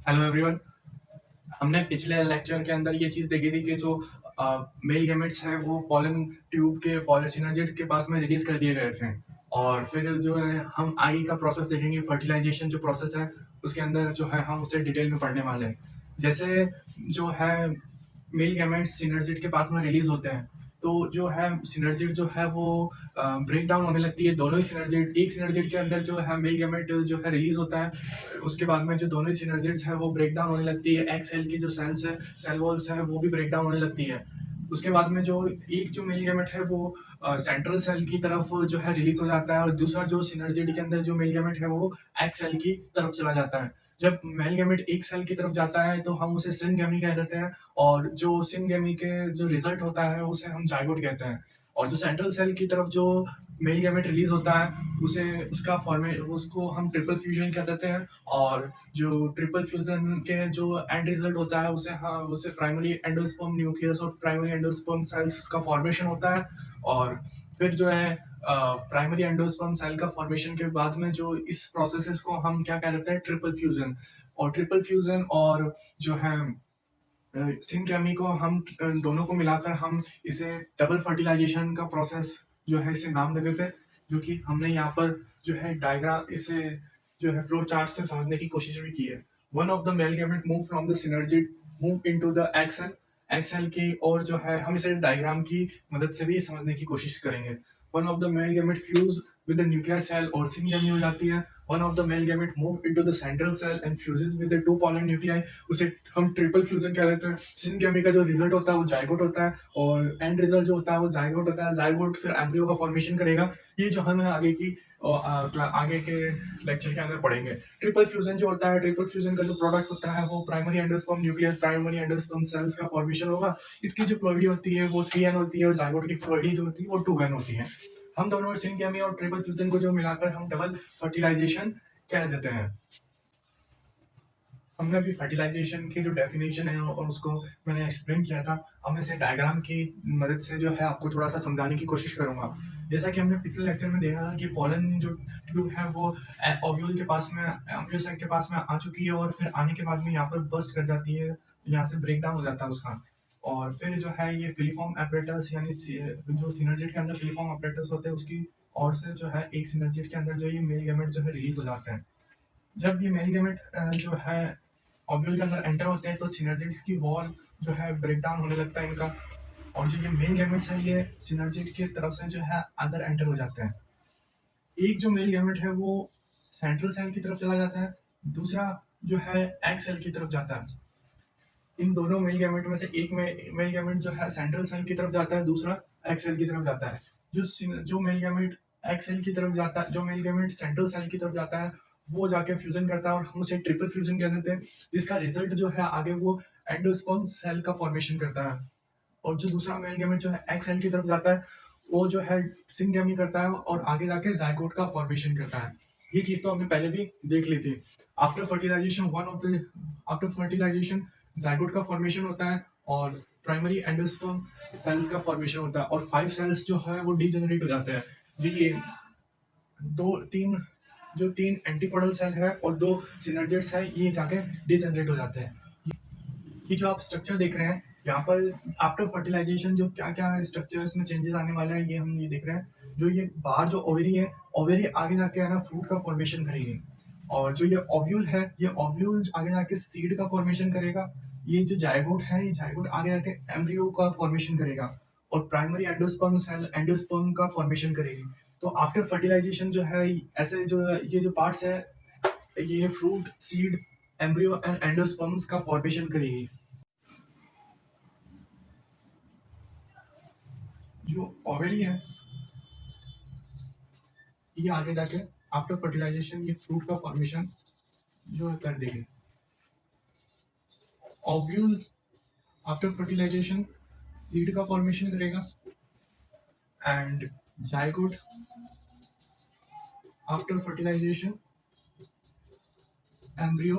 Hello everyone. हमने पिछले lecture के अंदर ये चीज़ देखी थी कि जो मेल गैमेट्स हैं वो पॉलन ट्यूब के पॉलीसिनर्जिड के पास में रिलीज कर दिए गए थे। और फिर जो है हम आई का प्रोसेस देखेंगे, फर्टिलाइजेशन जो प्रोसेस है उसके अंदर जो है हम उसे डिटेल में पढ़ने वाले हैं। जैसे जो है मेल गैमेट्स सिनर्जिड के पास में रिलीज होते हैं, तो जो है सिनर्जिड जो है वो ब्रेक डाउन होने लगती है। दोनों ही सिनर्जिड, एक सिनर्जिड के अंदर जो है मेल गैमेट जो है रिलीज होता है, उसके बाद में जो दोनों ही सिनर्जिड्स है वो ब्रेक डाउन होने लगती है। एग सेल की जो सेल्स है, सेल वॉल्स है, वो भी ब्रेक डाउन होने लगती है। उसके बाद में जो एक जो मेल गैमेट है वो सेंट्रल सेल की तरफ जो है रिलीज हो जाता है, और दूसरा जो सिनर्जिड के अंदर जो मेल गैमेट है वो एग सेल की तरफ चला जाता है। जब मेल गैमेट एक सेल की तरफ जाता है तो हम उसे सिनगैमी कह देते हैं, और जो सिनगैमी के जो रिजल्ट होता है उसे हम जाइगोट कहते हैं। और जो सेंट्रल सेल की तरफ जो मेल गैमेट रिलीज होता है उसे उसका फॉर्मेट उसको हम ट्रिपल फ्यूजन कह देते हैं। और जो ट्रिपल फ्यूजन के जो एंड रिजल्ट होता है उसे प्राइमरी एंडोस्पर्म न्यूक्लियस और प्राइमरी एंडोस्पर्म सेल्स का फॉर्मेशन होता है। और फिर जो है प्राइमरी एंडोस्पर्म सेल का फॉर्मेशन के बाद में जो इस प्रोसेसेस को हम क्या कह देते हैं, ट्रिपल फ्यूजन। और ट्रिपल फ्यूजन और जो है सिनकेमी को हम दोनों को मिलाकर हम इसे डबल फर्टिलाइजेशन का प्रोसेस जो है इसे नाम दे देते हैं, जो कि हमने यहाँ पर जो है डायग्राम इसे जो है फ्लो चार्ट से समझने की कोशिश भी की है। One of the male gamete move from the synergid move into the egg cell egg cell की, और जो है हम इसे डायग्राम की मदद से भी समझने की कोशिश करेंगे। One of the male gamete fuse with the nuclear cell और सिनगेमी हो जाती है। One of the male gamete move into the central cell and fuses with the two pollen nuclei, उसे हम ट्रिपल फ्यूजन कह देते हैं। सिनगेमी का जो रिजल्ट होता है वो जाइगोट होता है, और एंड रिजल्ट जो होता है वो जाइगोट होता है। जाइगोट फिर एम्ब्रियो का फॉर्मेशन करेगा। ये जो हम आगे की आगे के लेक्चर के अंदर पढ़ेंगे। ट्रिपल फ्यूजन जो होता है, ट्रिपल फ्यूजन का जो प्रोडक्ट होता है वो primary endosperm nucleus, primary endosperm cells का फॉर्मेशन होगा। इसकी जो प्लॉइडी होती है वो 3n होती है, और जाइगोट की प्लॉइडी जो होती है वो 2n होती है। हम दोनों सिनगेमी और ट्रिपल फ्यूजन को जो मिलाकर हम डबल फर्टिलाइजेशन कह देते हैं। हमने अभी फर्टिलाइजेशन की जो डेफिनेशन है और उसको मैंने एक्सप्लेन किया था। अब मैं इसे डायग्राम की मदद से जो है आपको थोड़ा सा समझाने की कोशिश करूंगा। जैसा कि हमने पिछले लेक्चर में देखा था कि पॉलन जो ट्यूब है वो ओव्यूल के पास में, एम्ब्रियो सेक के पास में आ चुकी है, और फिर आने के बाद में यहाँ पर बस्ट कर जाती है, यहाँ से ब्रेक डाउन हो जाता है उसका। और फिर जो है ये फिलीफॉर्म एपरेटस, यानी जो सिनर्जिड के अंदर फिलीफॉर्म एपरेटस होते हैं उसकी और से जो है एक सिनर्जिड के अंदर जो ये मेल गैमेट जो है रिलीज हो जाते हैं। जब ये मेल गैमेट जो है ओव्यूल के अंदर एंटर होते हैं तो सिनर्जिड्स की वॉल जो है ब्रेक डाउन होने लगता है इनका। और जो ये मेल गैमेट्स है ये सिनर्जिड की तरफ से जो है अंदर एंटर हो जाते हैं। एक जो मेल गैमेट है वो सेंट्रल सेल की तरफ चला जाता है, दूसरा जो है एग सेल की तरफ जाता है। इन दोनों मेल गैमेट में से एक में मेल गैमेट जो है सेंट्रल सेल की तरफ जाता है, दूसरा एग सेल की तरफ जाता है। जो मेल गैमेट एग सेल की तरफ जाता है, जो मेल गैमेट सेंट्रल सेल की तरफ जाता है वो जाके फ्यूजन करता है, और हम उसे ट्रिपल फ्यूजन कह देते हैं, जिसका रिजल्ट जो है आगे वो एंडोस्पर्म सेल का फॉर्मेशन करता है। और जो दूसरा मेल गैमेट जो है एग सेल की तरफ जाता है वो जो है सिंगगैमी करता है, और आगे जाके जाइगोट का फॉर्मेशन करता है। ये चीज तो हमने पहले भी देख ली थी। After fertilisation after fertilisation zygote का फॉर्मेशन होता है, और प्राइमरी एंडोस्पर्म सेल्स का फॉर्मेशन होता है, और 5 सेल्स जो है वो डीजेनरेट हो जाते हैं। ये दो तीन जो तीन एंटीपोडल सेल है और दो सिनर्जिड्स है ये जाके डीजेनरेट हो जाते हैं। ये जो आप स्ट्रक्चर देख रहे हैं यहाँ पर आफ्टर फर्टिलाइजेशन जो क्या क्या स्ट्रक्चर्स में चेंजेस आने वाले हैं ये हम ये देख रहे हैं। जो ये बाहर जो ओवेरी है, ओवेरी आगे जाके है ना फ्रूट का फॉर्मेशन करेगी। और जो ये ओव्यूल है, ये ओव्यूल आगे जाके सीड का फॉर्मेशन करेगा। ये जो जाइगोट है, ये जाइगोट आगे जाके एम्ब्रियो का फॉर्मेशन करेगा, और प्राइमरी एंडोस्पर्म सेल एंडोस्पर्म का फॉर्मेशन करेगी। तो आफ्टर फर्टिलाइजेशन जो है ऐसे जो ये जो पार्ट्स है ये fruit, seed, embryo and endosperms का फॉर्मेशन करेगी। जो ओवेरी है ये आगे जाके आफ्टर फर्टिलाइजेशन ये फ्रूट का फॉर्मेशन जो है कर देगी। ओव्यूल आफ्टर फर्टिलाइजेशन सीड का फॉर्मेशन करेगा, and zygote after fertilisation embryo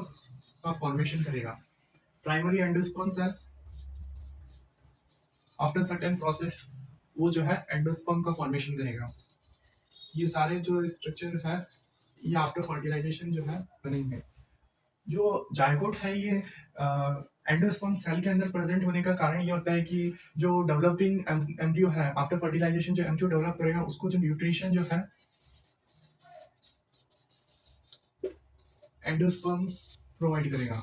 का फॉर्मेशन करेगा। Primary endosperm cell after certain process वो जो है एंडोस्पर्म का फॉर्मेशन करेगा। ये सारे जो स्ट्रक्चर है ये आफ्टर फर्टिलाइजेशन जो है बनेंगे। जो जायगोट है ये एंडोस्पर्म सेल के अंदर प्रेजेंट होने का कारण ये होता है कि जो डेवलपिंग एम्ब्रियो है आफ्टर फर्टिलाइजेशन जो एम्ब्रियो डेवलप करेगा उसको जो न्यूट्रिशन जो है एंडोस्पर्म प्रोवाइड करेगा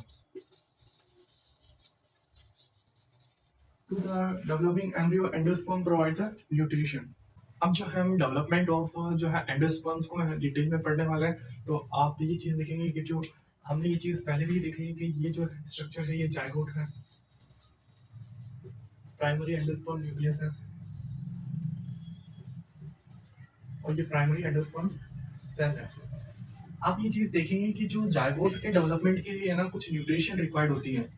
to the developing embryo endosperm provide the nutrition. अब जो है हम डेवलपमेंट ऑफ जो है एंडोस्पर्म्स को डिटेल में पढ़ने वाले हैं तो आप ये चीज़ देखेंगे कि जो हमने ये चीज़ पहले भी देखी है कि ये जो स्ट्रक्चर है ये जायगोट है, प्राइमरी एंडोस्पर्म न्यूक्लियस है और ये प्राइमरी एंडोस्पर्म सेल है। आप ये चीज़ देखेंगे कि जो जायगोट के डेवलपमेंट के लिए है ना कुछ न्यूट्रिशन रिक्वायर्ड होती है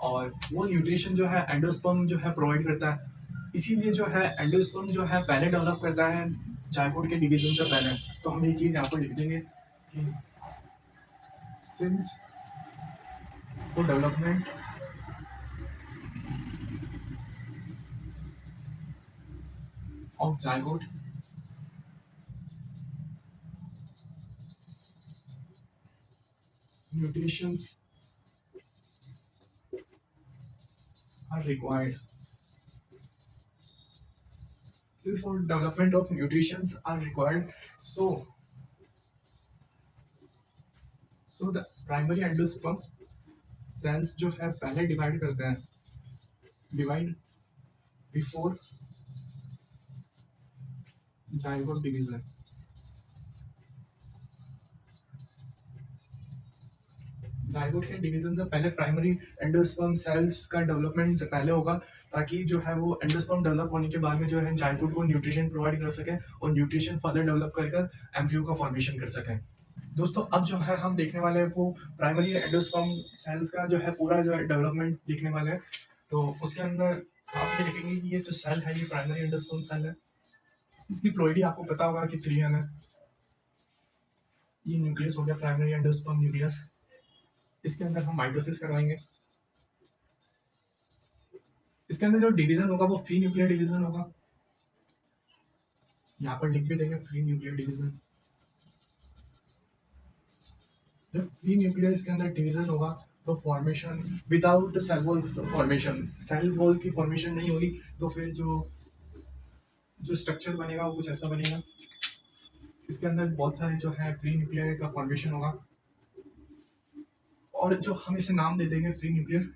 और वो न्यूट्रिशन जो है एंडोस्पर्म जो है प्रोवाइड करता है। इसीलिए जो है एंडोस्पर्म जो है पहले डेवलप करता है जायगोट के डिवीजन से पहले। तो हम ये चीज़ यहाँ पर लिख देंगे कि since for development of zygote nutritions are required. Since for development of nutritions are required, so the primary endosperm cells जो है पहले डिवाइड करते हैं, divide before zygote division. Zygote के डिवीजन से पहले प्राइमरी एंडोस्पर्म सेल्स का डेवलपमेंट से पहले होगा ताकि जो है वो एंडोस्पर्म डेवलप होने के बाद में जो है जाइगोट को न्यूट्रिशन प्रोवाइड कर सके और न्यूट्रिशन फर्दर डेवलप कर एम्ब्रियो का फॉर्मेशन कर सके। दोस्तों अब जो है हम देखने वाले हैं वो प्राइमरी एंडोस्पर्म सेल्स का जो है पूरा जो है डेवलपमेंट देखने वाले हैं। तो उसके अंदर आप ये देखेंगे कि ये जो सेल है ये प्राइमरी एंडोस्पर्म सेल है। इसकी प्लोइडी आपको पता होगा कि 3 है। ये न्यूक्लियस हो गया प्राइमरी एंडोस्पर्म न्यूक्लियस। इसके अंदर हम माइटोसिस करवाएंगे। इसके अंदर जो डिवीजन होगा वो फ्री न्यूक्लियर डिवीजन होगा। यहाँ पर लिख भी देंगे फ्री न्यूक्लियर डिवीजन। जब फ्री न्यूक्लियर इसके अंदर डिवीजन होगा तो formation without cell wall formation, cell wall की फॉर्मेशन नहीं होगी तो फिर जो जो स्ट्रक्चर बनेगा वो कुछ ऐसा बनेगा। इसके अंदर बहुत सारे जो है फ्री न्यूक्लियर का फॉर्मेशन होगा और जो हम इसे नाम दे देंगे फ्री न्यूक्लियर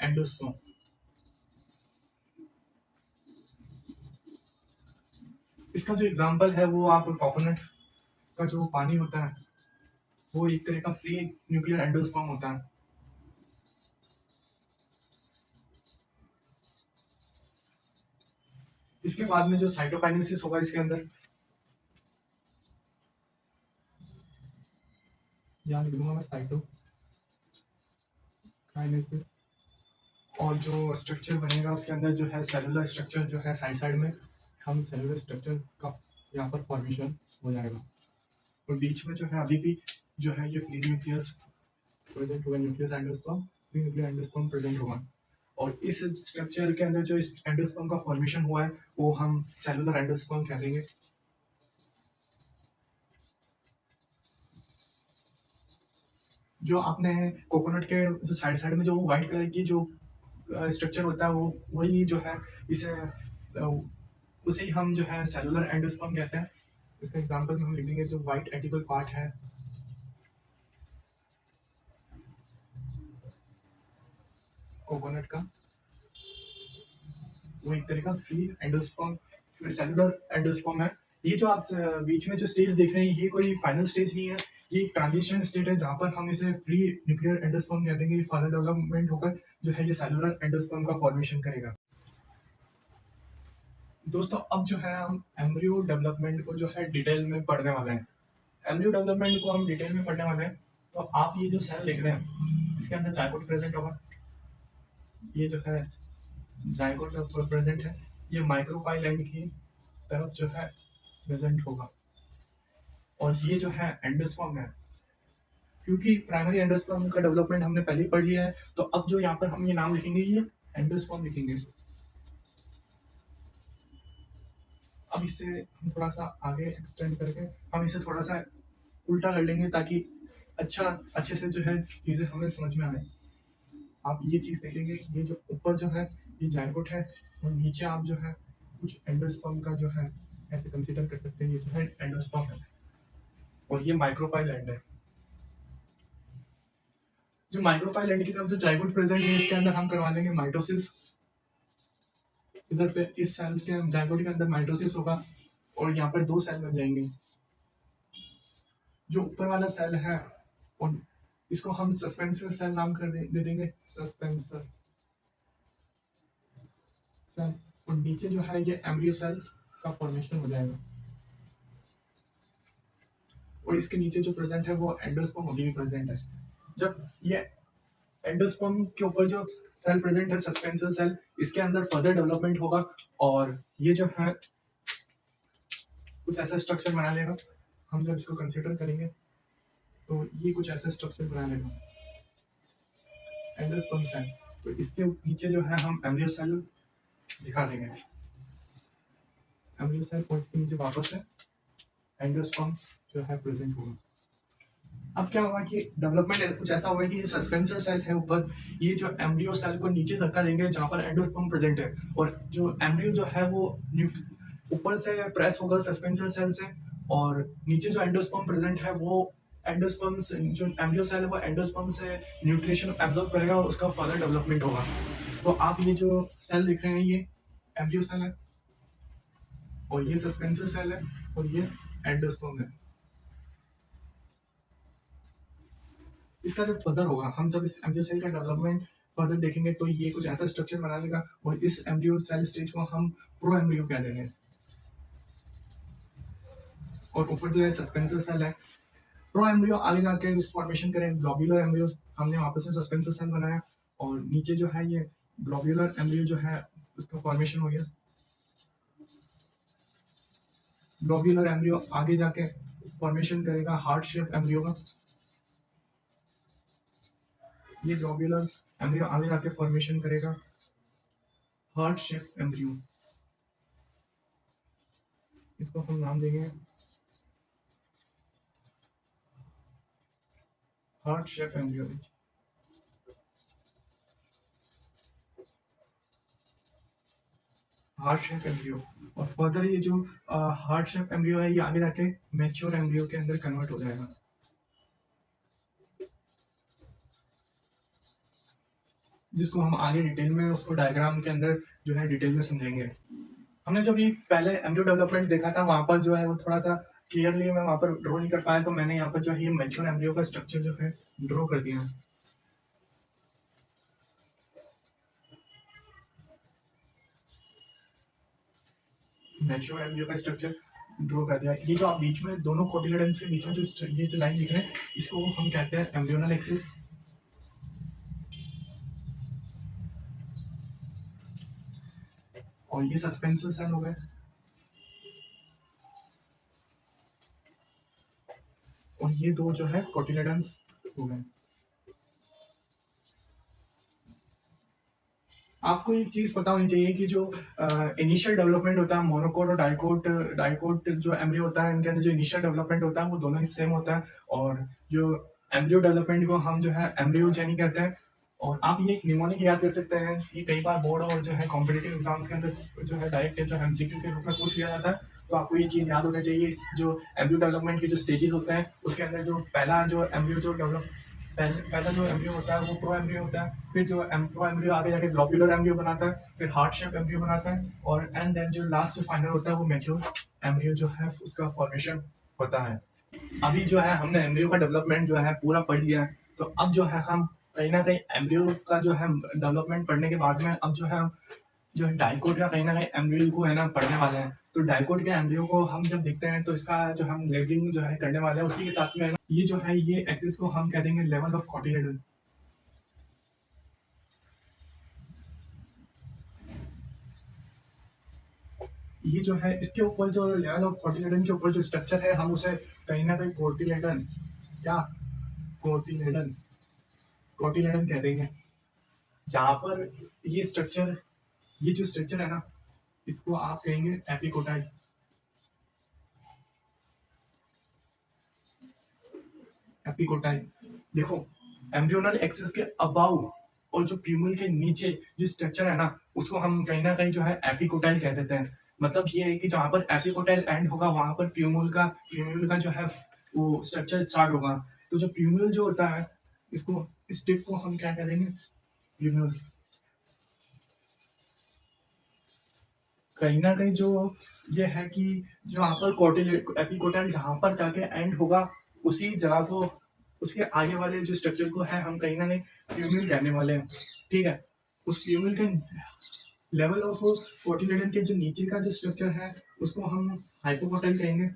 एंडोस्पर्म। इसका जो एग्जांपल है वो आप कोकोनट का जो पानी होता है वो एक तरह का फ्री न्यूक्लियर एंडोस्पर्म होता है। इसके बाद में जो साइटोकाइनेसिस होगा इसके अंदर, यहाँ लिख दूंगा मैं साइटोकाइनेसिस, और जो स्ट्रक्चर बनेगा उसके अंदर जो है सेलुलर स्ट्रक्चर जो है साइड साइड में हम सेलुलर स्ट्रक्चर का यहाँ पर फॉर्मेशन हो जाएगा और बीच में जो है अभी भी जो है ये फ्री न्यूक्लियस प्रेजेंट होगा, nucleus endosperm, free nuclear endosperm present होगा और इस स्ट्रक्चर के अंदर जो इस एंडोस्पर्म का फॉर्मेशन हुआ है वो हम सेलुलर एंडोस्पर्म कह देंगे। जो आपने कोकोनट के जो साइड साइड में जो व्हाइट कलर की जो स्ट्रक्चर होता है वो वही जो है इसे उसे हम जो है सेलुलर एंडोस्पर्म कहते हैं। इसका एग्जांपल हम लिख देंगे जो व्हाइट एडिबल पार्ट है कोकोनट का वो एक तरह का फ्री एंडोस्पर्म सेलुलर एंडोस्पर्म है। ये जो आप बीच में जो स्टेज देख रहे हैं ये कोई फाइनल स्टेज नहीं है, ये एक ट्रांजिशन स्टेट है जहाँ पर हम इसे फ्री न्यूक्लियर एंडोस्पर्म कह देंगे। फर्दर डेवलपमेंट होकर जो है ये सेलुलर एंडोस्पर्म का फॉर्मेशन करेगा। दोस्तों अब जो है हम एम्ब्रियो डेवलपमेंट को जो है डिटेल में पढ़ने वाले हैं। एम्ब्रियो डेवलपमेंट को हम डिटेल में पढ़ने वाले हैं तो आप ये जो सेल देख रहे हैं इसके अंदर जाइगोट प्रेजेंट होगा। ये जो है जाइगोट प्रेजेंट है, ये माइक्रोपाइल एंड की तरफ जो है प्रेजेंट होगा और ये जो है एंडोस्पर्म है। क्योंकि प्राइमरी एंडोस्पर्म का डेवलपमेंट हमने पहले ही पढ़ लिया है तो अब जो यहाँ पर हम ये नाम लिखेंगे ये एंडोस्पर्म लिखेंगे। अब इससे हम थोड़ा सा आगे एक्सटेंड करके हम इसे थोड़ा सा उल्टा कर लेंगे ताकि अच्छे से जो है चीज़ें हमें समझ में आए। आप ये चीज़ देखेंगे, ये जो ऊपर जो है ये जायगोट है और नीचे आप जो है कुछ एंडोस्पर्म का जो है ऐसे कंसीडर कर सकते हैं, ये जो है एंडोस्पर्म है और ये माइक्रोपाइल एंड है। जो माइक्रोपाइल एंड की तरफ जो जायगोट प्रेजेंट है इसके अंदर हम करवा लेंगे माइटोसिस। इधर पे इस सेल्स के जायगोट के अंदर माइटोसिस होगा और यहाँ पर 2 सेल बन जाएंगे। जो ऊपर वाला सेल है और इसको हम सस्पेंसर सेल नाम दे देंगे, सस्पेंसर सेल। और नीचे जो है ये एम्ब्रियो सेल का फॉर्मेशन हो जाएगा और इसके नीचे जो प्रेजेंट है वो एंडोस्पर्म अभी भी प्रेजेंट है। जब ये एंडोस्पर्म के ऊपर जो सेल प्रेजेंट है सस्पेंसर सेल, इसके अंदर फर्दर डेवलपमेंट होगा और ये जो है कुछ ऐसा स्ट्रक्चर बना लेगा। हम जब इसको कंसीडर करेंगे तो ये कुछ ऐसा स्ट्रक्चर बना लेगा एंडोस्पर्म सेल। तो इसके नीचे जो है हम एम्ब्रियो सेल दिखा देंगे, एम्ब्रियो सेल और इसके नीचे वापस से एंडोस्पर्म जो है प्रेजेंट होगा। अब क्या होगा कि डेवलपमेंट कुछ ऐसा होगा कि ये सस्पेंसर सेल है ऊपर, ये जो एम्ब्रियो सेल को नीचे धक्का देंगे जहाँ पर एंडोस्पर्म प्रेजेंट है और जो एम्ब्रियो जो है वो ऊपर से प्रेस होगा सस्पेंसर सेल से और नीचे जो एंडोस्पर्म प्रेजेंट है वो एंडोस्पर्म से जो एम्ब्रियो सेल है वो एंडोस्पर्म से न्यूट्रिशन एब्जॉर्ब करेगा और उसका फर्दर डेवलपमेंट होगा। तो आप ये जो सेल दिख रहे हैं ये एम्ब्रियो सेल है और ये सस्पेंसर सेल है और ये एंडोस्पर्म है। इसका जब फर्दर होगा, हम जब इस एम्ब्रियो सेल का डेवलपमेंट फर्दर देखेंगे तो ये कुछ ऐसा स्ट्रक्चर बना लेगा और इस एम्ब्रियो सेल स्टेज को हम प्रो एम्ब्रियो कह देंगे। और ऊपर जो है सस्पेंसर सेल है। प्रो एम्ब्रियो आगे जाके फॉर्मेशन करें ग्लोब्यूलर एम्ब्रियो, हमने वापस से सस्पेंसर सेल बनाया और नीचे जो है ये ग्लोब्यूलर एम्ब्रियो जो है उसका फॉर्मेशन हो गया। ग्लोब्यूलर एम्ब्रियो आगे जाके फॉर्मेशन करेगा हार्ट शेप एम्ब्रियो का। ये ग्लोब्यूलर एम्ब्रियो आगे जाके फॉर्मेशन करेगा हार्ट शेप एम्ब्रियो। इसको हम नाम देंगे heart shape embryo. Heart shape embryo और फर्दर ये जो हार्ट शेप एम्ब्रियो है ये आगे जाके मैच्योर एम्ब्रियो के अंदर कन्वर्ट हो जाएगा। जिसको हम आगे डिटेल में उसको डायग्राम के अंदर जो है डिटेल में समझेंगे। हमने जब ये पहले एम्ब्रियो डेवलपमेंट देखा था वहां पर जो है वो थोड़ा सा क्लियरली मैं वहां पर ड्रॉ नहीं कर पाया, तो मैंने यहाँ पर जो है ये मैच्योर एम्ब्रियो का स्ट्रक्चर जो है ड्रॉ कर दिया। मैच्योर एम्ब्रियो का स्ट्रक्चर ड्रॉ कर दिया। ये जो आप बीच में दोनों कोटिलेडन्स के बीच में जो ये जो लाइन दिख रहे हैं इसको हम कहते हैं एम्ब्रियोनल एक्सिस। और ये सस्पेंसर सेल हो गए और ये दो जो है कोटिलेडन्स हो गए। आपको एक चीज पता होनी चाहिए कि जो इनिशियल डेवलपमेंट होता है मोनोकोट और डाइकोट डाइकोट जो एम्ब्रियो होता है इनके अंदर जो इनिशियल डेवलपमेंट होता है वो दोनों ही सेम होता है। और जो एम्ब्रियो डेवलपमेंट को हम जो है एम्ब्रियोजेनी कहते हैं। और आप ये निमोनिक याद कर सकते हैं कि कई बार बोर्ड और जो है कॉम्पिटेटिव एग्जाम्स के अंदर जो है डायरेक्ट जो है एमसीक्यू के रूप में पूछ लिया जाता है। तो आपको ये चीज याद होना चाहिए, जो एम्ब्रियो डेवलपमेंट के जो स्टेजेस होते हैं उसके अंदर जो पहला जो एम्ब्रियो जो डेवलप पहला जो एम्ब्रियो होता है वो प्रो एम्ब्रियो होता है, फिर जो प्रो एम्ब्रियो आगे जाके ग्लोब्यूलर एम्ब्रियो बनाता है, फिर हार्ट शेप एम्ब्रियो बनाता है और एंड देन जो लास्ट जो फाइनल होता है वो मैच्योर एम्ब्रियो जो है उसका फॉर्मेशन होता है। अभी जो है हमने एम्ब्रियो का डेवलपमेंट जो है पूरा पढ़ लिया है। तो अब जो है हम कहीं ना कहीं एम्ब्रियो का जो है डेवलपमेंट पढ़ने के बाद में अब जो है हम जो है डाइकोट का कहीं ना कहीं एम्ब्रियो को है ना पढ़ने वाले हैं। तो डाइकोट के एम्ब्रियो को हम जब देखते हैं तो इसका जो हम लेबलिंग जो है करने वाले हैं उसी के साथ में ये जो है ये एक्सिस को हम कह देंगे लेवल ऑफ कोटिलेडन। ये जो है इसके ऊपर जो लेवल ऑफ कोटिलेडन के ऊपर जो स्ट्रक्चर है हम उसे कहीं ना कहीं कोटिलेडन या कोटिलेडन कोटिलेडन कह देंगे। जहाँ पर ये स्ट्रक्चर ये जो स्ट्रक्चर है ना इसको आप कहेंगे एपिकोटाइड। एपिकोटाइल। देखो, एम्ब्रियोनल एक्सिस के अबाउ और जो प्यूमल के नीचे जो स्ट्रक्चर है ना, उसको हम कहीं ना कहीं जो है एपिकोटाइल कह देते हैं। मतलब ये है कि जहाँ पर एपिकोटाइल एंड होगा वहां पर प्यूमल का जो है वो स्ट्रक्चर स्टार्ट होगा। तो जो प्यूमल जो होता है, इसको इस टिप को हम क्या करेंगे, प्यूमल। कहीं ना कहीं जो ये है कि जो यहाँ पर कोटिल एपिकोटाइल जहाँ पर जाके एंड होगा, उसी जगह को, उसके आगे वाले जो स्ट्रक्चर को है हम कहीं ना कहीं प्यूमिल कहने वाले हैं। ठीक है, उस प्यूमिल के लेवल ऑफ कोटिलेडन के जो नीचे का जो स्ट्रक्चर है उसको हम हाइपोकोटाइल कहेंगे।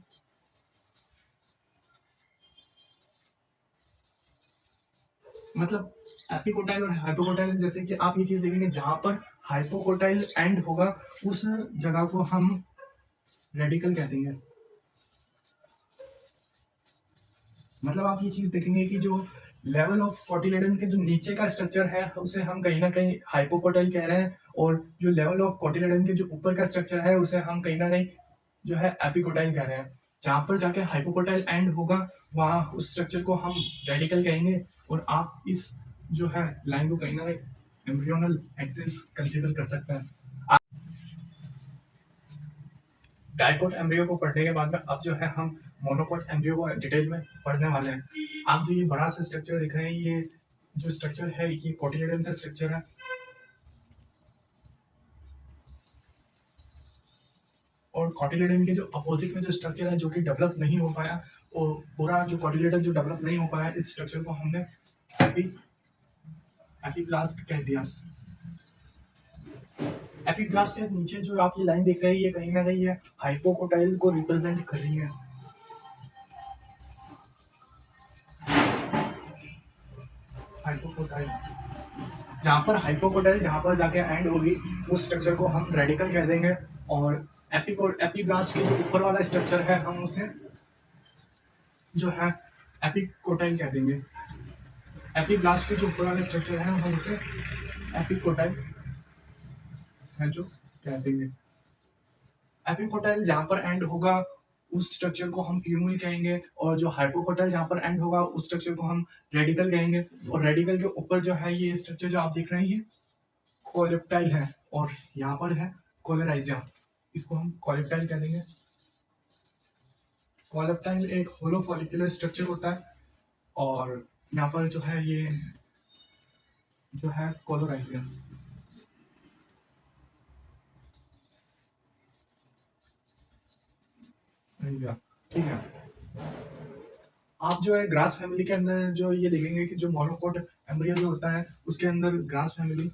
मतलब एपिकोटाइल और हाइपोकोटाइल, जैसे कि आप ये चीज देखेंगे जहां पर हाइपोकोटाइल एंड होगा उस जगह को हम रेडिकल कह देंगे। मतलब आप ये चीज देखेंगे कि जो लेवल ऑफ कोटिलेडन के जो नीचे का स्ट्रक्चर है उसे हम कहीं ना कहीं हाइपोकोटाइल कह रहे हैं, और जो लेवल ऑफ कोटिलेडन के जो ऊपर का स्ट्रक्चर है उसे हम कहीं ना कहीं जो है एपिकोटाइल कह रहे हैं। जहां पर जाके हाइपोकोटाइल एंड होगा वहां उस स्ट्रक्चर को हम रेडिकल कहेंगे। और आप इस जो है लाइन को कहीं ना कहीं एम्ब्रियोनल एक्सिस कंसीडर कर सकते हैं। डाइकोट एम्ब्रियो को पढ़ने के बाद में अब जो है हम मोनोकोट एम्ब्रियो को डिटेल में पढ़ने वाले हैं। आप जो ये बड़ा सा स्ट्रक्चर दिख रहे हैं, ये जो स्ट्रक्चर है ये कोटिलेडन का स्ट्रक्चर है। और कोटिलेडन के जो अपोजिट में जो स्ट्रक्चर है जो कि डेवलप नहीं हो पाया, और पूरा जो कोटिलेडन जो डेवलप नहीं हो पाया, इस स्ट्रक्चर को हमने एपी एपीब्लास्ट कह दिया। एपीब्लास्ट के नीचे जो आप ये लाइन देख रहे हैं ये कहीं ना कहीं ये हाइपोकोटाइल को रिप्रेजेंट कर रही है। हाइपोकोटाइल, जहाँ पर हाइपोकोटाइल जहाँ पर जाके एंड होगी उस स्ट्रक्चर को हम रेडिकल कह देंगे। और एपीब्लास्ट के जो ऊपर वाला स्ट्रक्चर है हम उसे जो है एपिकोटाइल कह देंगे। एपीब्लास्ट के जो ऊपर वाला स्ट्रक्चर है हम उसे एपिकोटाइल है जो कह देंगे। एपिकोटाइल जहाँ पर एंड होगा उस स्ट्रक्चर को हम प्यूमिल कहेंगे, और जो हाइपोकोटाइल जहाँ पर एंड होगा उस स्ट्रक्चर को हम रेडिकल कहेंगे। और रेडिकल के ऊपर जो है ये स्ट्रक्चर जो आप देख रहे हैं ये कोलेप्टाइल है, और यहाँ पर है कोलेराइजिया, इसको हम कोलेप्टाइल कह देंगे। कोलेप्टाइल एक होलो फॉलिकुलर स्ट्रक्चर होता है, और यहाँ पर जो है ये जो है कोलोराइजिया। ठीक है, आप जो है ग्रास फैमिली के अंदर जो ये देखेंगे कि जो मोनोकोट एम्ब्रियो जो होता है उसके अंदर ग्रास फैमिली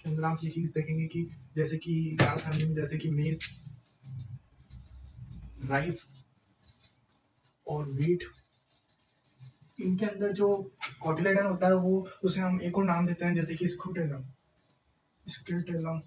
के अंदर आप ये चीज देखेंगे कि जैसे कि ग्रास फैमिली में जैसे कि मेज, राइस और व्हीट, इनके अंदर जो कॉटिलेडन होता है वो उसे हम एक और नाम देते हैं जैसे कि स्क्रूटेलम। स्क्रूटेलम